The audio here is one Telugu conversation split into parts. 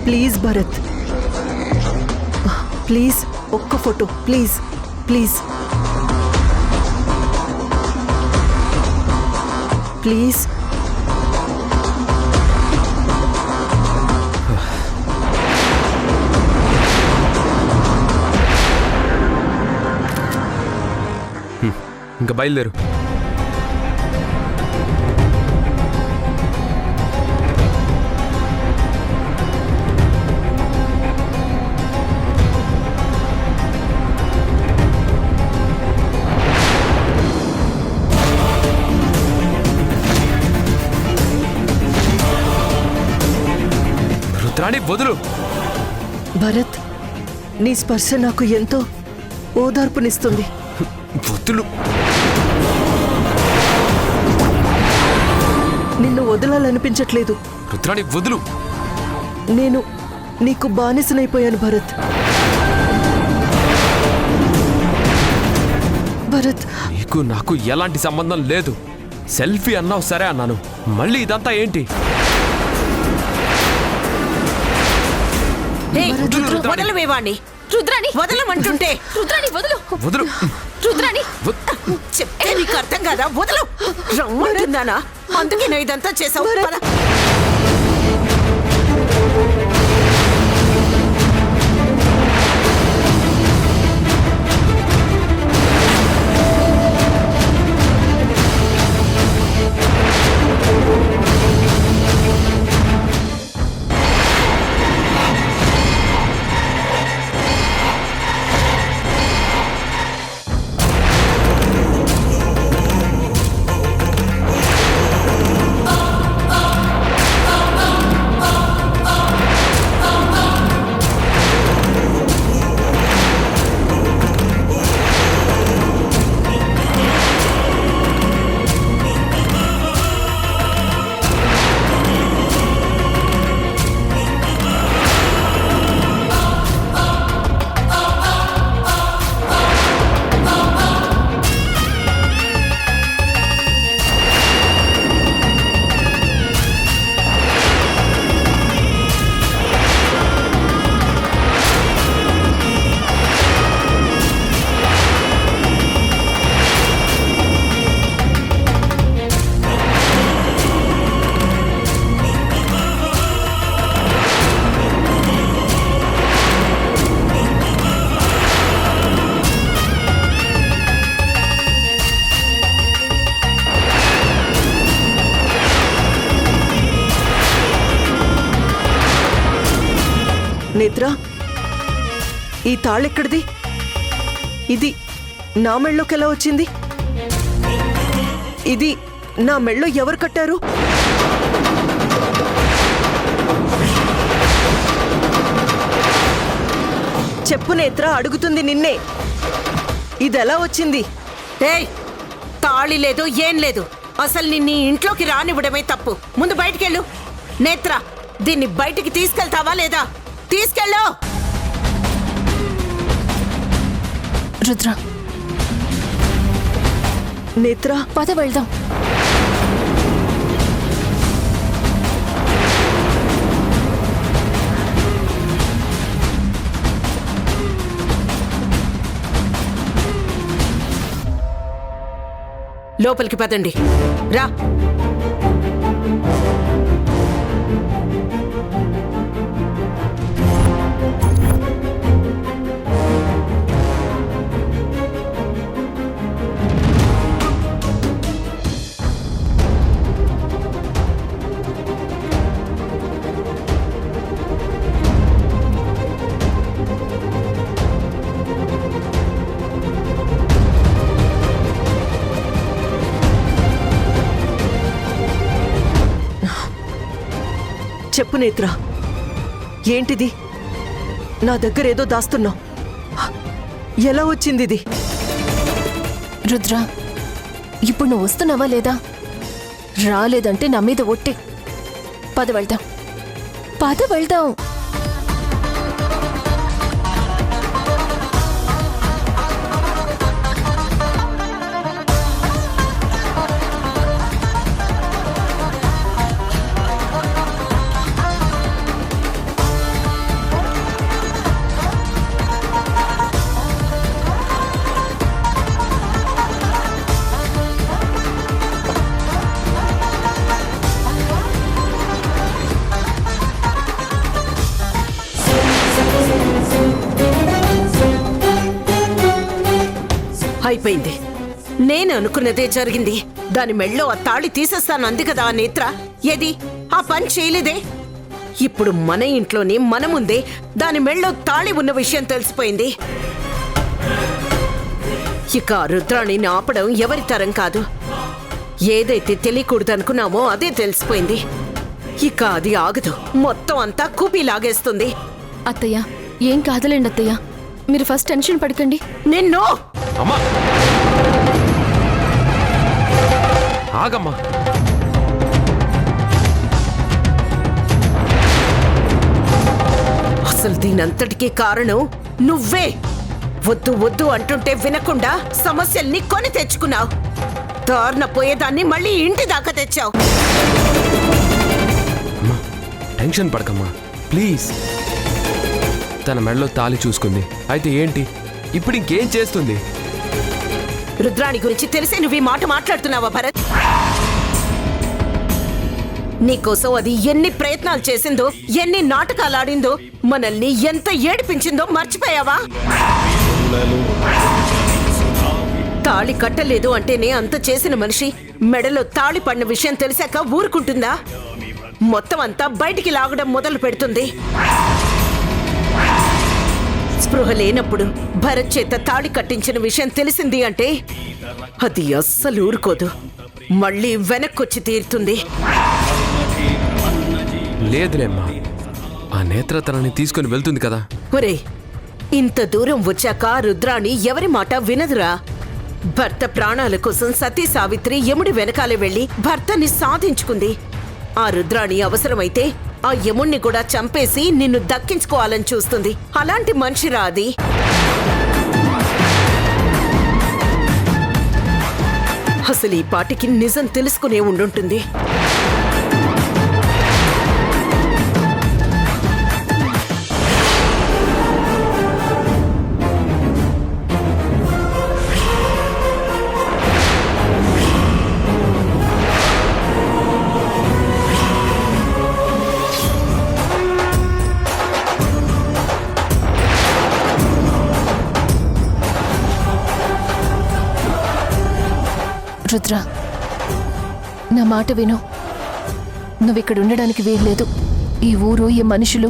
ప్లీజ్ భరత్, ప్లీజ్ ఒక్క ఫోటో ప్లీజ్ ప్లీజ్ ప్లీజ్. ఇంకా బయలుదేరు. రుద్రాణి వదులు. భరత్, నీ స్పర్శ నాకు ఎంతో ఓదార్పునిస్తుంది. వదులు. నిన్ను వదలాలనిపించట్లేదు. రుద్రాణి వదులు. నేను నీకు బానిసనైపోయాను భరత్. భరత్, నీకు నాకు ఎలాంటి సంబంధం లేదు. సెల్ఫీ అన్నావు, సరే అన్నాను. మళ్ళీ ఇదంతా ఏంటి? వదలవేవాణ్ణి. రుద్రాణి వదలమంటుంటే. రుద్రాణి వదులు. వదులు. రుద్రాణి చెప్తే నీకు అర్థం కాదా? వదలు. రమ్మంటున్నానా? అందుకే నా ఇదంతా చేసావు. నేత్ర, ఈ తాళెక్కడిది? ఇది నా మెళ్ళోకి ఎలా వచ్చింది? ఇది నా మెళ్ళో ఎవరు కట్టారు? చెప్పు నేత్ర, అడుగుతుంది నిన్నే. ఇదెలా వచ్చింది? ఏయ్, తాళి లేదు, ఏం లేదు. అసలు నిన్ను ఇంట్లోకి రానివ్వడమే తప్పు. ముందు బయటికెళ్ళు. నేత్ర, దీన్ని బయటికి తీసుకెళ్తావా లేదా? తీసుకెళ్ళు. రుద్ర, నేత్ర, పద వెళ్దాం. లోపలికి పదండి. రా. చెప్పు నేత్ర, ఏంటిది? నా దగ్గర ఏదో దాస్తున్నావు. ఎలా వచ్చింది ఇది? రుద్ర, ఇప్పుడు నువ్వు వస్తున్నావా లేదా? రాలేదంటే నా మీద ఒట్టే. పద వెళ్దాం. పద వెళ్దాం. సరిపోయింది. నేను అనుకున్నదే జరిగింది. దాని మెళ్ళో ఆ తాళి తీసేస్తాను అంది కదా ఆ నేత్ర. ఏది ఆ పని చేయలేదే. ఇప్పుడు మన ఇంట్లోనే మన ముందే దాని మెళ్ళో తాళి ఉన్న విషయం తెలిసిపోయింది. ఇక ఆ రుద్రాణిని ఆపడం ఎవరి తరం కాదు. ఏదైతే తెలియకూడదనుకున్నామో అదే తెలిసిపోయింది. ఇక అది ఆగదు. మొత్తం అంతా కూపీ లాగేస్తుంది. అత్తయ్య ఏం కాదులేండి అత్తయ్య, మీరు ఫస్ట్ టెన్షన్ పడకండి. నిన్ను అమ్మా ఆగమ్మా. అసలు దీనంతటికీ కారణం నువ్వే. వద్దు వద్దు అంటుంటే వినకుండా సమస్యల్ని కొని తెచ్చుకున్నావు. దారుణ పోయేదాన్ని మళ్ళీ ఇంటి దాకా తెచ్చావు. అమ్మా టెన్షన్ పడకమ్మా ప్లీజ్. తన మెడలో తాళి చూసుకుంది, అయితే ఏంటి ఇప్పుడు ఇంకేం చేస్తుంది? రుద్రాణి గురించి తెలిసే నువ్వు ఈ మాట మాట్లాడుతున్నావా భరత్? నీకోసం అది ఎన్ని ప్రయత్నాలు చేసిందో, ఎన్ని నాటకాలు ఆడిందో, మనల్ని ఎంత ఏడిపించిందో మర్చిపోయావా? తాళి కట్టలేదు అంటేనే అంత చేసిన మనిషి మెడలో తాళి పడిన విషయం తెలిసాక ఊరుకుంటుందా? మొత్తం అంతా బయటికి లాగడం మొదలు పెడుతుంది. స్పృహ లేనప్పుడు భరత్ చేత తాళి కట్టించిన విషయం తెలిసింది అంటే అది అస్సలు ఊరుకోదు. మళ్ళీ వెనక్కొచ్చి తీరుతుంది. లేదులేమ్మా, ఆ నేత్ర తనని తీసుకొని వెళ్తుంది కదా. ఒరే, ఇంత దూరం వచ్చాక రుద్రాణి ఎవరి మాట వినదురా. భర్త ప్రాణాల కోసం సతీ సావిత్రి యముడి వెనకాలే వెళ్లి భర్తని సాధించుకుంది. ఆ రుద్రాణి అవసరమైతే ఆ యముణ్ణి కూడా చంపేసి నిన్ను దక్కించుకోవాలని చూస్తుంది. అలాంటి మనిషిరా అది. అసలు ఈ పాటికి నిజం తెలుసుకునే ఉండుంటుంది. రుద్ర, నా మాట విను. నువ్విక్కడ ఉండడానికి వీల్లేదు. ఈ ఊరు, ఈ మనుషులు,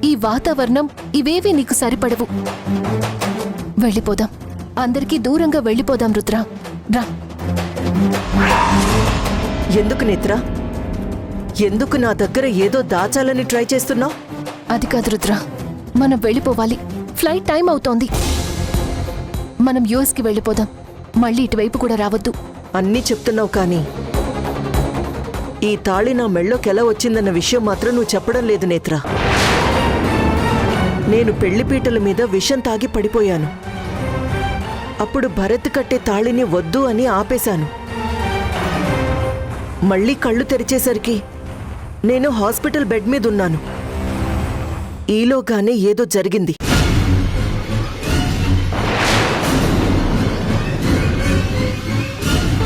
ఈ వాతావరణం ఇవేవీ నీకు సరిపడవు. వెళ్ళిపోదాం, అందరికీ దూరంగా వెళ్ళిపోదాం రుద్ర. రా. ఎందుకు నేత్ర? ఎందుకు నా దగ్గర ఏదో దాచాలని ట్రై చేస్తున్నావు? అది కాదు రుద్ర, మనం వెళ్ళిపోవాలి. ఫ్లైట్ టైం అవుతోంది. మనం యుఎస్కి వెళ్ళిపోదాం. మళ్ళీ ఇటువైపు కూడా రావద్దు. అన్నీ చెప్తున్నావు కానీ ఈ తాళి నా మెళ్ళోకి ఎలా వచ్చిందన్న విషయం మాత్రం నువ్వు చెప్పడం లేదు నేత్ర. నేను పెళ్లిపీటల మీద విషం తాగి పడిపోయాను. అప్పుడు భరత్ కట్టే తాళిని వద్దు అని ఆపేశాను. మళ్ళీ కళ్ళు తెరిచేసరికి నేను హాస్పిటల్ బెడ్ మీద ఉన్నాను. ఈలోగానే ఏదో జరిగింది.